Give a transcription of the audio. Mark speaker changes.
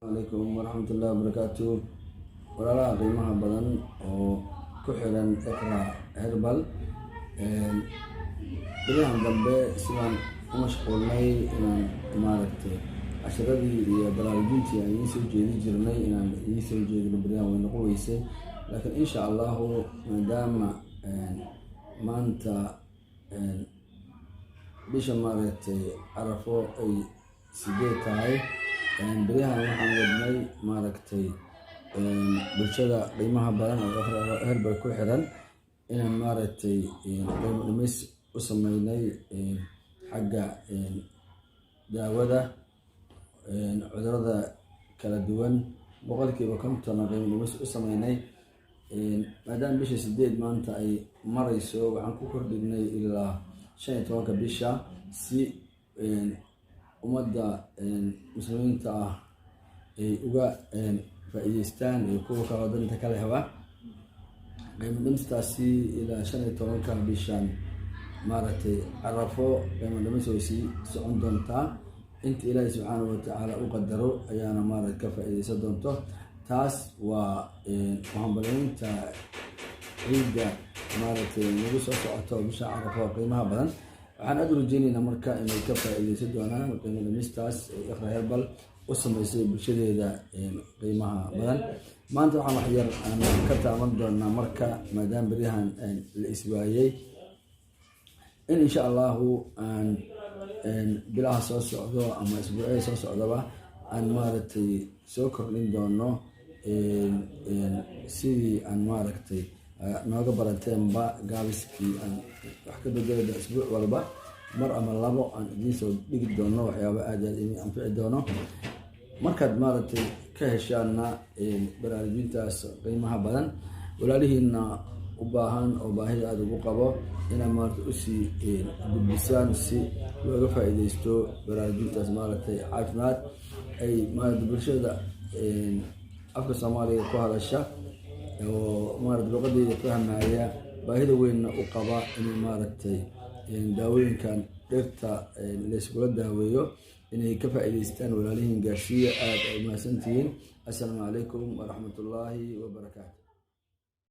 Speaker 1: عليكم ورحمة الله وبركاته. ولا قيمها بدن وكحلا إقرا هربل بريهم دمبي سواء مشغولني إن ماركتي عشرة دي برامجينتي يعني يسوي جديد جرني إن يسوي جديد بريهم ونقول يسوي لكن إن شاء الله ما دام ما أنت بيش ماركتي عرفوا أي سيدي هاي بريها waxaan wadnay maaragtay bulshada qiimaha badan oo herbal ku xiran inaan maaragtay qiimo dhimis u sameynay xagga daawada cudurrada kala duwan boqolkiiba 50 qiimo dhimis u sameynay maadaama bisha 8 maanta ay marayso waxaan ku kordhinay ilaa 15 bisha si umada muslimiinta ah ay uga faa'iideystaan iyo kuwa kale dadka kale haba qiimo dhimistaasi ilaa 15 bishan maaragtay arafo qiimo dhimis oo sii socon doonta inta Ilaahay subhanahu wa ta'ala u qadaro ayaana maaragtay ka faa'iideysan doonto taas waa hambalyeynta ciida maaragtay nagu soo socoto bisha arafo qiimaha badan waxaan aad u rajeynaynaa marka inay ka faa'iideysan doonaan qiimo dhimistaas Iqra Herbal u sameysay bulshadeeda qiimaha badan maanta waxaan wax yar aan ka taaban doonaa marka maadaama bariyahan la iswaayay in insha Allah aan bilaha soo socdo ama isbuucyo soo socdaba aan maaragtay soo kordhin doono sidii aan maaragtay nooga barateenba gaabiskii aan wax ka bedelada isbuuc walba mar ama labo aan idiin soo dhigi doono waxyaabo aad idin anfici doono markaad maaragtay ka heshaana baraarujintaas qiimaha badan walaalihiina u baahan oo baahida aad ugu qabo inaad maaragtay usii gudbisaan si looga faa'iideysto baraarujintaas maaragtay caafimaad ay maaragtay bulshada afka Soomaaliga ku hadasha oo maaragtay luqadeeda fahmaya baahida weyn u qaba in maaragtay daawooyinkan dhirta la iskula daaweeyo inay ka faa'iideystaan walaalihiin gaarsiiya aad ay mahadsantihiin. Assalaamu calaykum wa rahmatullaahi wa barakaatuh.